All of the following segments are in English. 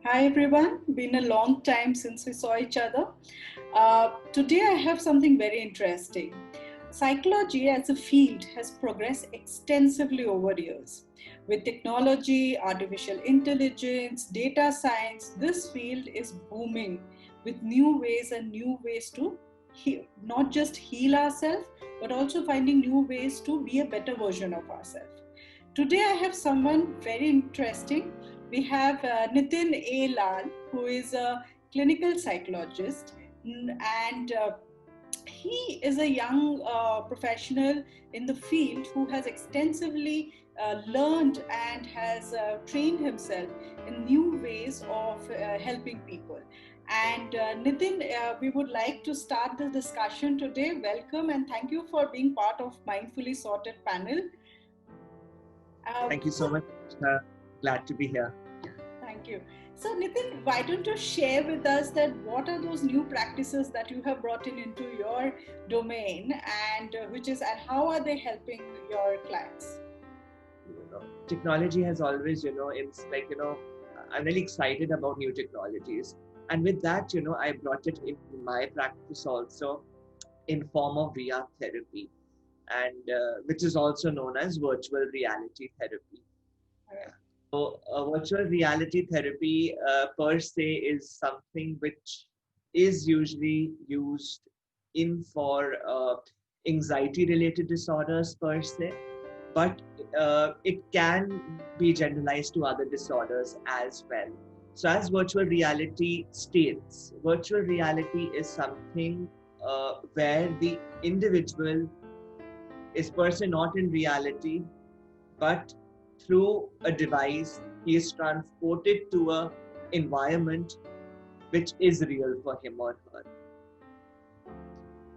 Hi everyone, been a long time since we saw each other. Today I have something very interesting. Psychology as a field has progressed extensively over years. With technology, artificial intelligence, data science, this field is booming with new ways and new ways to not just heal ourselves, but also finding new ways to be a better version of ourselves. Today I have someone very interesting. We have Nitin A. Lal, who is a clinical psychologist, and he is a young professional in the field who has extensively learned and has trained himself in new ways of helping people. And Nitin, we would like to start the discussion today. Welcome and thank you for being part of Mindfully Sorted panel. Thank you so much. Glad to be here. Thank you. So, Nitin, why don't you share with us that what are those new practices that you have brought into your domain, and and how are they helping your clients? Technology has always, it's like, I'm really excited about new technologies. And with that, I brought it in my practice also in form of VR therapy, and which is also known as virtual reality therapy. Right. So, virtual reality therapy per se is something which is usually used in for anxiety related disorders per se, but it can be generalized to other disorders as well. So, as virtual reality states, virtual reality is something where the individual is per se not in reality, but through a device, he is transported to a environment which is real for him or her.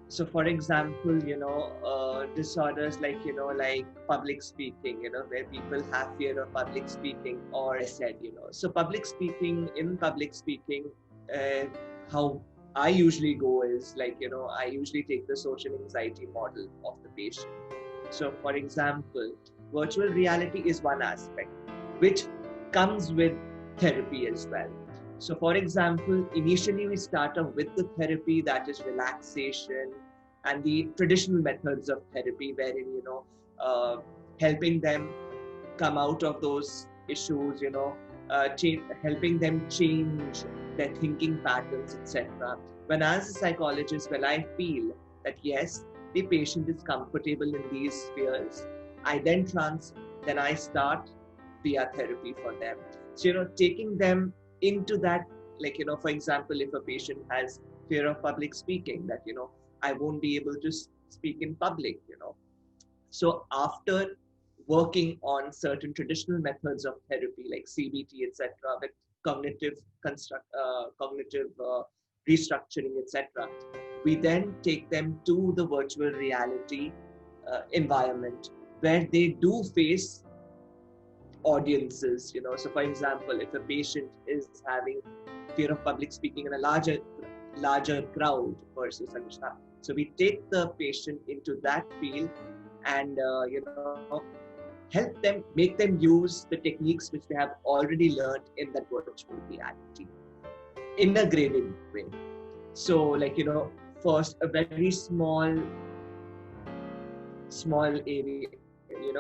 So, for example, disorders like, like public speaking, where people have fear of public speaking, or said, so in public speaking, how I usually go is like, I usually take the social anxiety model of the patient. So, for example, virtual reality is one aspect which comes with therapy as well. So, for example, initially we start off with the therapy that is relaxation and the traditional methods of therapy, wherein helping them come out of those issues, helping them change their thinking patterns, etc. When as a psychologist, when I feel that yes, the patient is comfortable in these spheres, then I start VR therapy for them. So, taking them into that, like, for example, if a patient has fear of public speaking, that, I won't be able to speak in public, So after working on certain traditional methods of therapy like CBT, etc., with cognitive restructuring, etc., we then take them to the virtual reality environment where they do face audiences. So for example, if a patient is having fear of public speaking in a larger crowd versus Anushka, so we take the patient into that field and help them, make them use the techniques which they have already learned in that virtual reality in a graded way. So, like, first a very small area,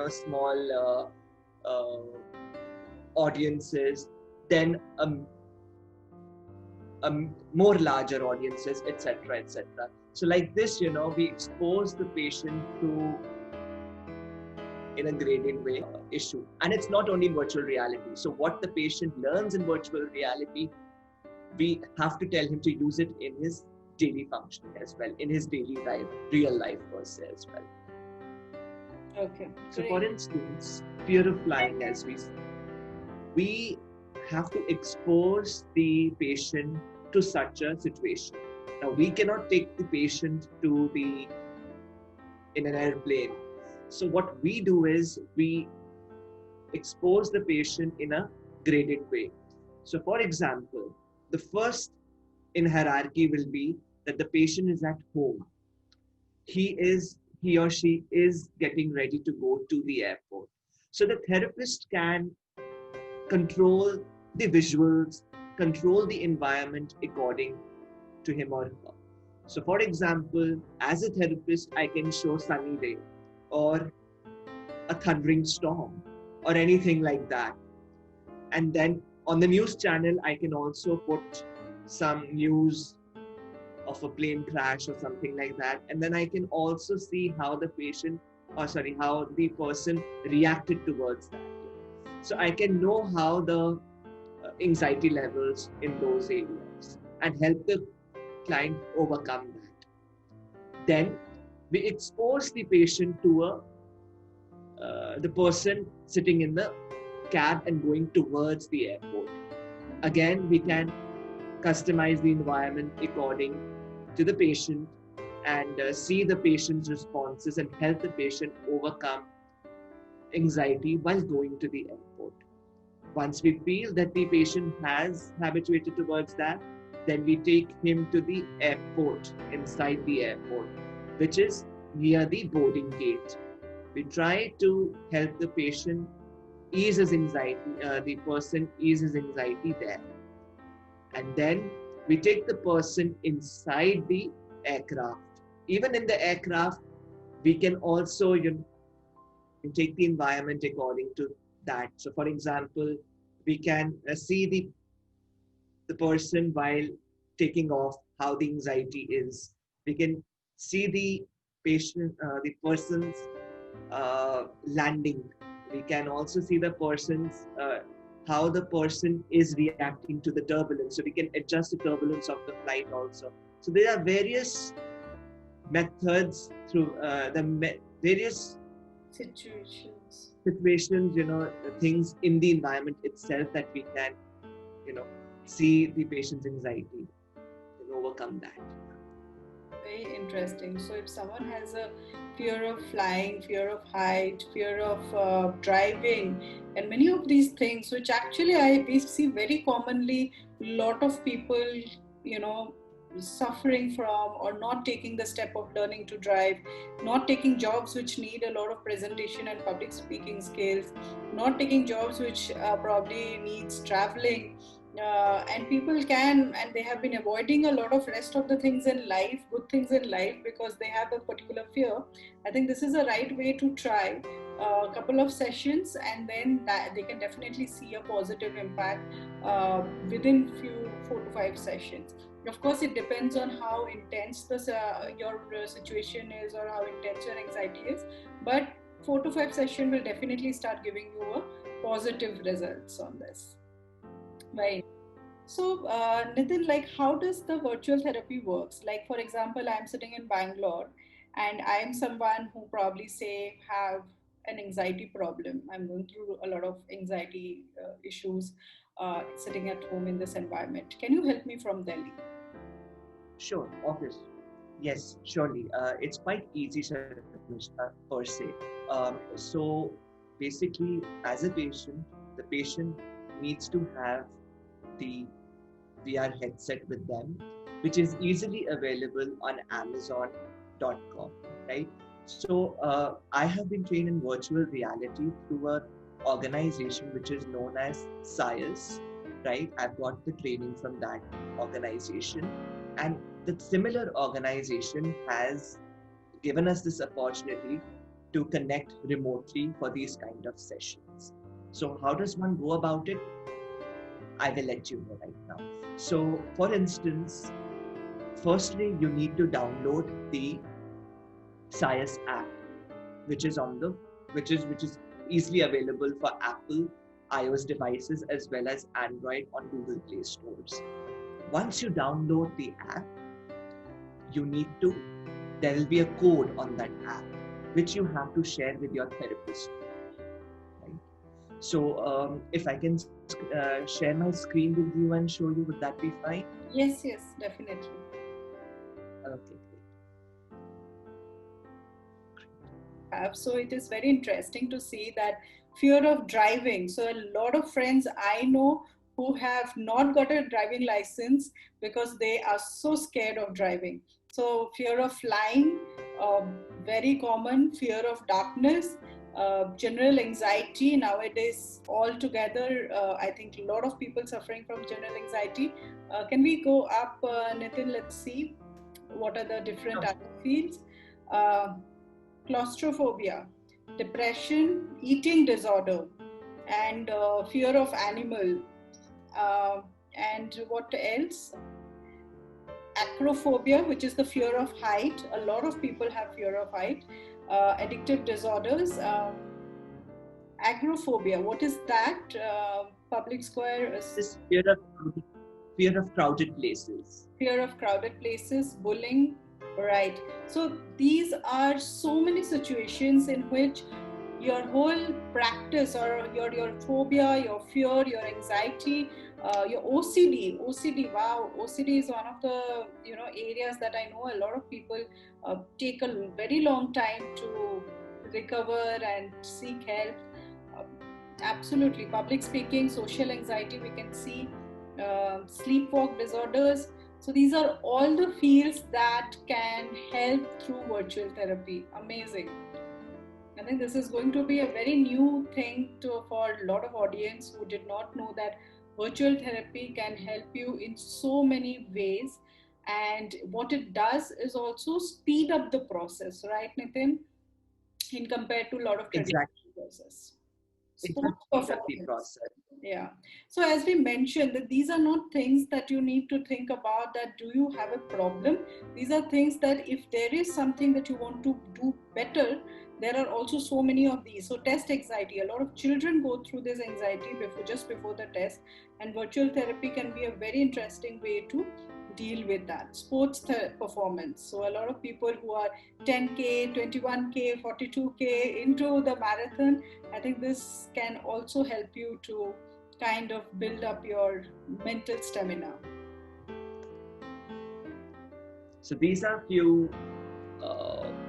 small audiences, then more larger audiences, etc., etc. So like this, we expose the patient to, in a graded way, issue. And it's not only virtual reality. So what the patient learns in virtual reality, we have to tell him to use it in his daily functioning as well, in his daily life, real life per se as well. Okay. So for instance, fear of flying, as we have to expose the patient to such a situation. Now, we cannot take the patient in an airplane. So what we do is we expose the patient in a graded way. So for example, the first in hierarchy will be that the patient is at home. He or she is getting ready to go to the airport. So the therapist can control the visuals, control the environment according to him or her. So, for example, as a therapist, I can show sunny day or a thundering storm or anything like that. And then on the news channel, I can also put some news of a plane crash or something like that. And then I can also see how the how the person reacted towards that. So I can know how the anxiety levels in those areas and help the client overcome that. Then we expose the patient to the person sitting in the cab and going towards the airport. Again, we can customize the environment according to the patient and see the patient's responses and help the patient overcome anxiety while going to the airport. Once we feel that the patient has habituated towards that, then we take him to the airport, inside the airport, which is near the boarding gate. We try to help the patient ease his anxiety, the person ease his anxiety there. And then we take the person inside the aircraft. Even in the aircraft, we can also take the environment according to that. So for example, we can see the person while taking off, how the anxiety is. We can see the person's landing. We can also see the person's how the person is reacting to the turbulence. So we can adjust the turbulence of the flight also. So there are various methods through various situations, things in the environment itself that we can, see the patient's anxiety and overcome that. Very interesting. So if someone has a fear of flying, fear of height, fear of driving, and many of these things, which actually we see very commonly, a lot of people, suffering from or not taking the step of learning to drive, not taking jobs which need a lot of presentation and public speaking skills, not taking jobs which probably needs traveling. And people and they have been avoiding a lot of rest of the things in life, good things in life, because they have a particular fear. I think this is a right way to try a couple of sessions, and then they can definitely see a positive impact within 4 to 5 sessions. Of course, it depends on how intense your situation is or how intense your anxiety is, but 4 to 5 sessions will definitely start giving you a positive results on this. Right. So, Nitin, how does the virtual therapy works? Like, for example, I'm sitting in Bangalore, and I am someone who probably have an anxiety problem. I'm going through a lot of anxiety issues sitting at home in this environment. Can you help me from Delhi? Sure, obviously. Yes, surely. It's quite easy, Sharmishta, per se. So basically, as a patient, the patient needs to have the VR headset with them, which is easily available on Amazon.com, right? So I have been trained in virtual reality through an organization which is known as SciES, right? I've got the training from that organization, and the similar organization has given us this opportunity to connect remotely for these kind of sessions. So how does one go about it? I will let you know right now. So for instance, firstly, you need to download the SciES app, which is easily available for Apple iOS devices as well as Android on Google Play stores. Once you download the app, there will be a code on that app which you have to share with your therapist. Right? So if I can share my screen with you and show you, would that be fine? Yes, definitely. Okay. So it is very interesting to see that fear of driving. So a lot of friends I know who have not got a driving license because they are so scared of driving. So fear of flying, very common. Fear of darkness, general anxiety nowadays altogether. I think a lot of people suffering from general anxiety. Can we go up, Nitin? Let's see what are the different Sure. other fields. Uh, Claustrophobia, depression, eating disorder, and fear of animal. Uh, and what else? Acrophobia, which is the fear of height. A lot of people have fear of height. Addictive disorders. Agoraphobia, what is that? Public square is This fear of crowded places. fear of crowded places, bullying, right? So these are so many situations in which your whole practice, or your phobia, your fear, your anxiety, your OCD. Wow, OCD is one of the areas that I know a lot of people take a very long time to recover and seek help. Uh, Absolutely, public speaking, social anxiety, we can see sleepwalk disorders. So these are all the fields that can help through virtual therapy. Amazing. I think this is going to be a very new thing for a lot of audience who did not know that virtual therapy can help you in so many ways. And what it does is also speed up the process, right, Nitin? In compared to a lot of Exactly. traditional process. It Sports just speed up the performance. process. Yeah. So as we mentioned, that these are not things that you need to think about that do you have a problem. These are things that if there is something that you want to do better, there are also so many of these. So test anxiety. A lot of children go through this anxiety before the test, and virtual therapy can be a very interesting way to deal with that. Sports performance. So a lot of people who are 10K, 21K, 42K into the marathon, I think this can also help you to kind of build up your mental stamina. So these are few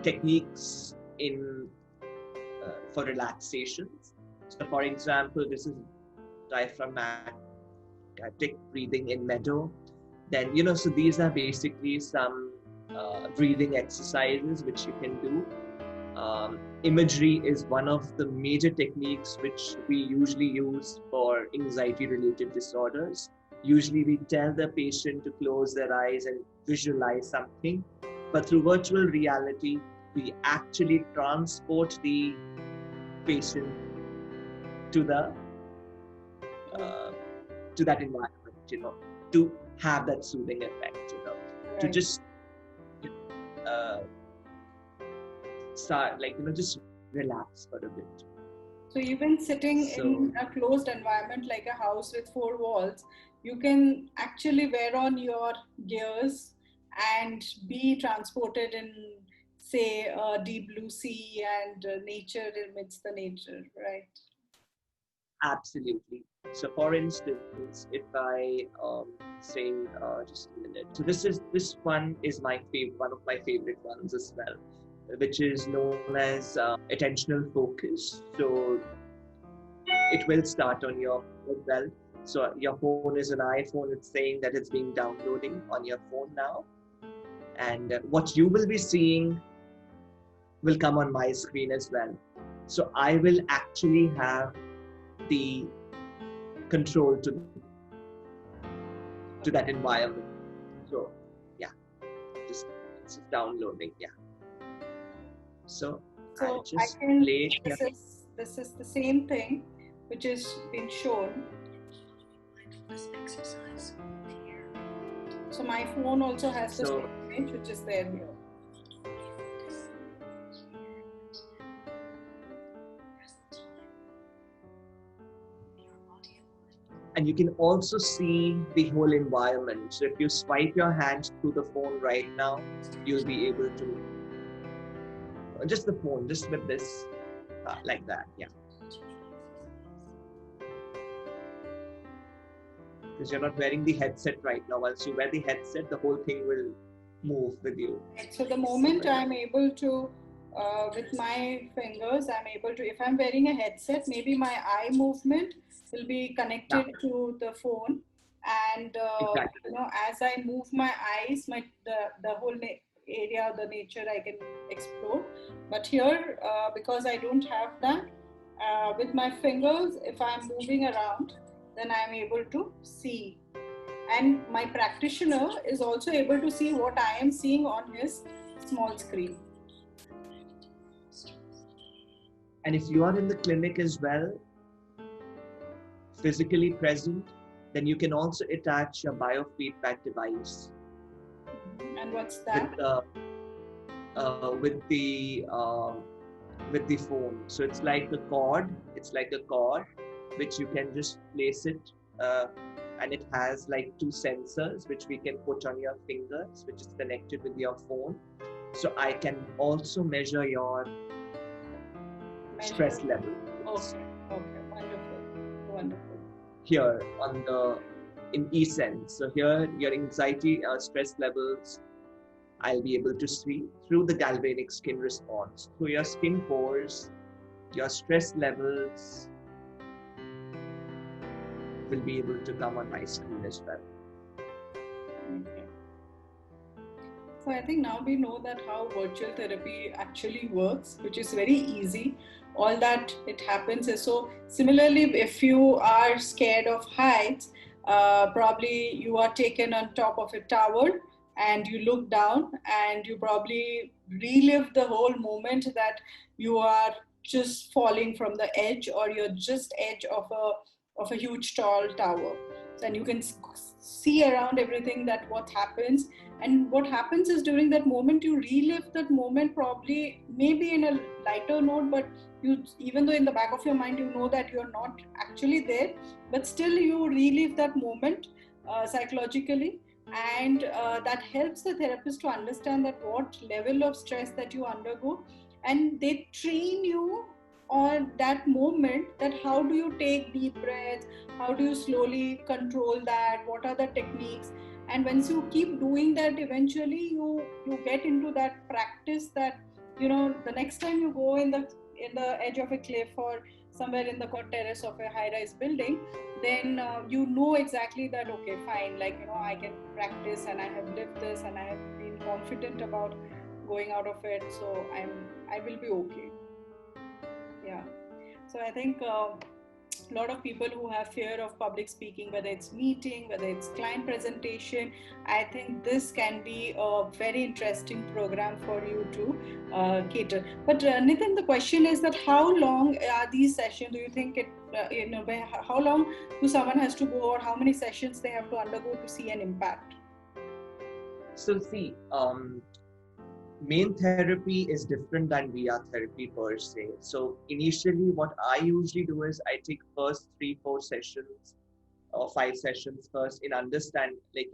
techniques in for relaxations. So, for example, this is diaphragmatic breathing in meadow. Then so these are basically some breathing exercises which you can do. Imagery is one of the major techniques which we usually use for anxiety related disorders. Usually we tell the patient to close their eyes and visualize something, but through virtual reality we actually transport the patient to the to that environment, to have that soothing effect, to Right. just uh, start just relax for a bit. So even sitting So in a closed environment like a house with four walls, you can actually wear on your gears and be transported in, say, a deep blue sea and nature amidst the nature, right? absolutely. So for instance, if I say just a minute. So this one is one of my favorite ones as well, which is known as attentional focus. So it will start on your phone well. So your phone is an iPhone. It's saying that it's being downloading on your phone now, and what you will be seeing will come on my screen as well. So I will actually have the control to that environment. So yeah, just it's just downloading. Yeah. So I'll So I just can, play here. this is the same thing which has been shown. So my phone also has the So same image which is there here. and you can also see the whole environment. So if you swipe your hand through the phone right now, you'll be able to just the phone, just with this like that. Yeah. Because you're not wearing the headset right now. Once you wear the headset, the whole thing will move with you. So the moment I'm able to, with my fingers, I'm able to, if I'm wearing a headset, maybe my eye movement will be connected to the phone. And, Exactly. as I move my eyes, the whole area, the nature I can explore. But here, because I don't have that, with my fingers, if I'm moving around, then I'm able to see. And my practitioner is also able to see what I am seeing on his small screen. And if you are in the clinic as well, physically present, then you can also attach a biofeedback device. And what's that? With the phone. So it's like a cord. It's like a cord which you can just place it, and it has like two sensors which we can put on your fingers, which is connected with your phone. So I can also measure your stress level. Okay, wonderful, wonderful. Here in eSense. So here your anxiety, stress levels, I'll be able to see through the galvanic skin response, through your skin pores, your stress levels will be able to come on my screen as well. Okay. So I think now we know that how virtual therapy actually works, which is very easy. All that it happens is so. Similarly, if you are scared of heights, probably you are taken on top of a tower and you look down and you probably relive the whole moment that you are just falling from the edge, or you're just edge of a huge tall tower. And you can see around everything that what happens. And what happens is during that moment you relive that moment, probably maybe in a lighter note, but you, even though in the back of your mind you know that you're not actually there, but still you relive that moment psychologically. And that helps the therapist to understand that what level of stress that you undergo, and they train you on that moment, that how do you take deep breaths, how do you slowly control that, what are the techniques. And once you keep doing that, eventually you get into that practice, that the next time you go in the edge of a cliff or somewhere in the terrace of a high-rise building, then you know exactly that, okay, fine, like I can practice and I have lived this and I have been confident about going out of it, so I will be okay. Yeah. So I think a lot of people who have fear of public speaking, whether it's meeting, whether it's client presentation, I think this can be a very interesting program for you to cater. But Nitin, the question is that how long are these sessions? Do you think how long do someone has to go, or how many sessions they have to undergo to see an impact? So see, main therapy is different than VR therapy per se. So initially what I usually do is I take first 3-4 sessions or 5 sessions first in understand, like,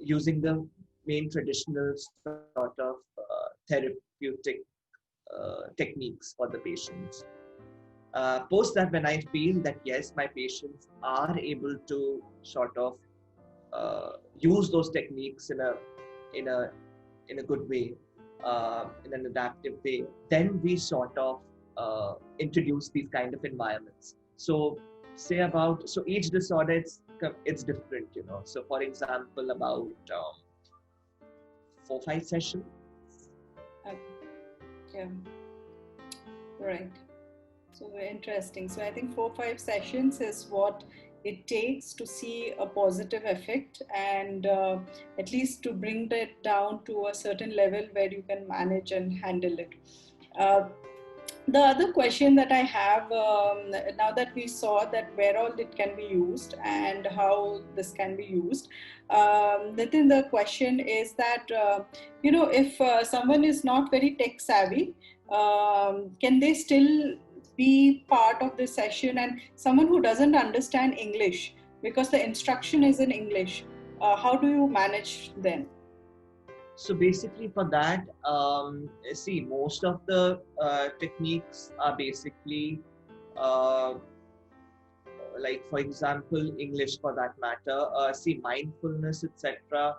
using the main traditional sort of therapeutic techniques for the patients. Post that, when I feel that yes, my patients are able to sort of use those techniques in a good way, in an adaptive way, then we sort of introduce these kind of environments. So each disorder, it's different, So for example, about 4-5 sessions. Okay. Yeah. Right. So very interesting. So I think 4-5 sessions is what it takes to see a positive effect, and at least to bring that down to a certain level where you can manage and handle it. The other question that I have, now that we saw that where all it can be used and how this can be used, Nitin, the question is that, if someone is not very tech savvy, can they still be part of this session? And someone who doesn't understand English, because the instruction is in English, how do you manage them? So basically for that, see, most of the techniques are basically, like for example, English for that matter, see, mindfulness, etc.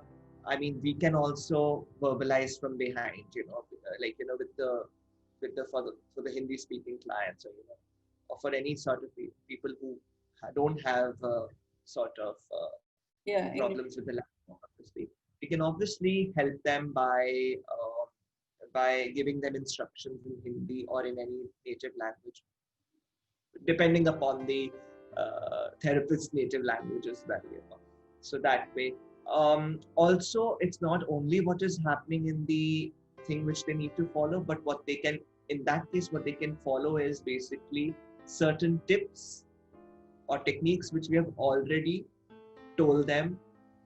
I mean, we can also verbalize from behind, like, for the Hindi speaking clients, or for any sort of people who don't have sort of problems with the language, obviously. We can obviously help them by giving them instructions in Hindi or in any native language, depending upon the therapist's native language as well. So that way. Also, it's not only what is happening in the thing which they need to follow, but what they can, in that case, what they can follow is basically certain tips or techniques which we have already told them,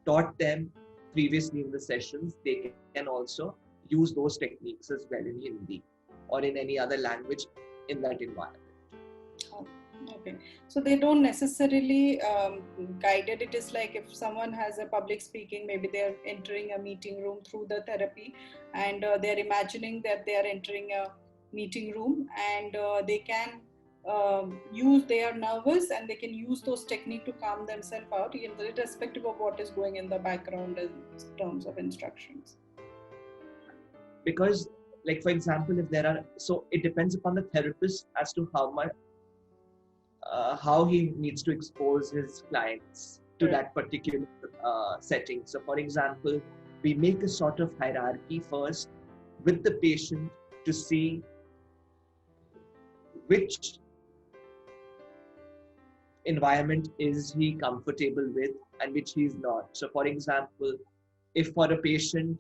taught them previously in the sessions. They can also use those techniques as well in Hindi or in any other language in that environment. Okay, so they don't necessarily guide it. It is like if someone has a public speaking, maybe they are entering a meeting room through the therapy, and they're imagining that they are entering a meeting room, and they can they are nervous and they can use those techniques to calm themselves out, irrespective of what is going in the background in terms of instructions. Because, like, for example, if there are, so it depends upon the therapist as to how much, how he needs to expose his clients to that particular setting. So, for example, we make a sort of hierarchy first with the patient to see which environment is he comfortable with and which he is not. So, for example, if for a patient,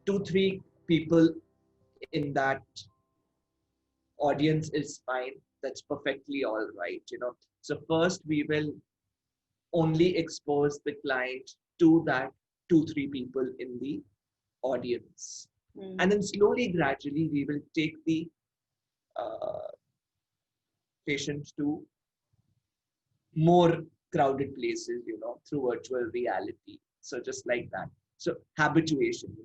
2-3 people in that audience is fine, that's perfectly all right. So first we will only expose the client to that 2-3 people in the audience, and then slowly, gradually, we will take the patient to more crowded places, through virtual reality. So just like that. So habituation,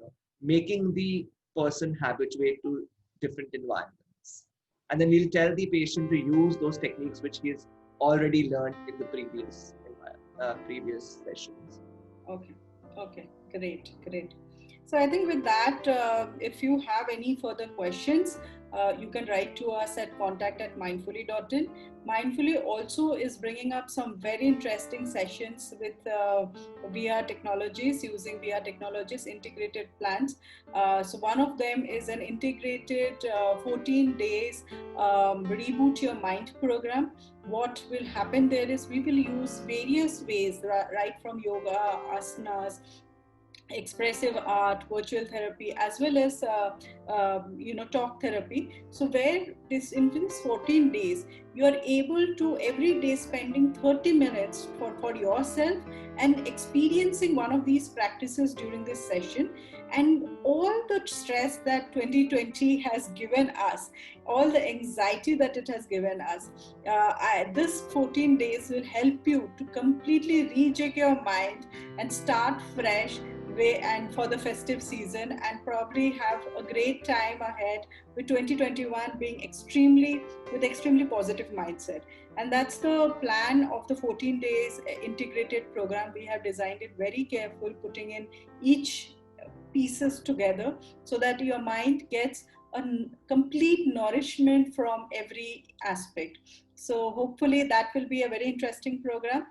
making the person habituate to different environments. And then we'll tell the patient to use those techniques which he has already learned in the previous sessions. Okay, great. So I think with that, if you have any further questions, you can write to us at contact@mindfully.in. Mindfully also is bringing up some very interesting sessions with VR technologies, using VR technologies, integrated plans. So one of them is an integrated 14 days Reboot Your Mind program. What will happen there is we will use various ways, right from yoga, asanas, expressive art, virtual therapy, as well as talk therapy. So where in these 14 days you are able to every day spending 30 minutes for yourself and experiencing one of these practices during this session, and all the stress that 2020 has given us, all the anxiety that it has given us, this 14 days will help you to completely rejig your mind and start fresh and for the festive season, and probably have a great time ahead, with 2021 being extremely positive mindset. And that's the plan of the 14 days integrated program. We have designed it very careful, putting in each pieces together so that your mind gets a complete nourishment from every aspect. So hopefully that will be a very interesting program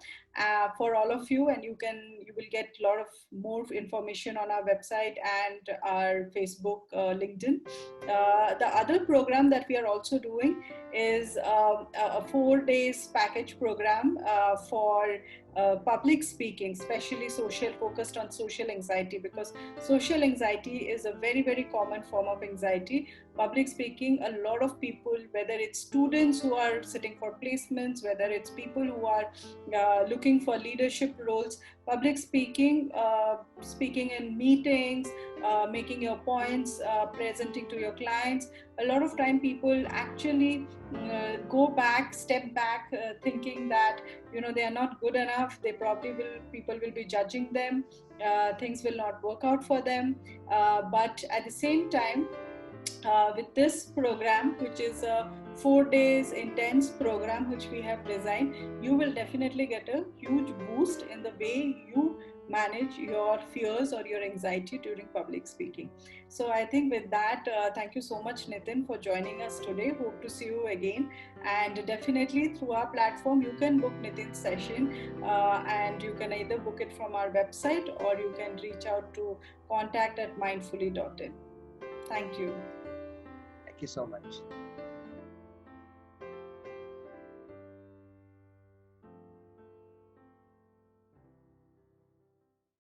for all of you, and you will get a lot of more information on our website and our Facebook, LinkedIn. The other program that we are also doing is a 4 days package program for public speaking, especially focused on social anxiety, because social anxiety is a very, very common form of anxiety. Public speaking, a lot of people, whether it's students who are sitting for placements, whether it's people who are looking for leadership roles, public speaking, speaking in meetings, making your points, presenting to your clients, a lot of time people actually step back, thinking that they are not good enough. People will be judging them, things will not work out for them, but at the same time, with this program, which is a 4 days intense program which we have designed, you will definitely get a huge boost in the way you manage your fears or your anxiety during public speaking. So I think with that, thank you so much, Nitin, for joining us today. Hope to see you again. And definitely through our platform, you can book Nitin's session, and you can either book it from our website or you can reach out to contact@mindfully.in. Thank you. Thank you so much.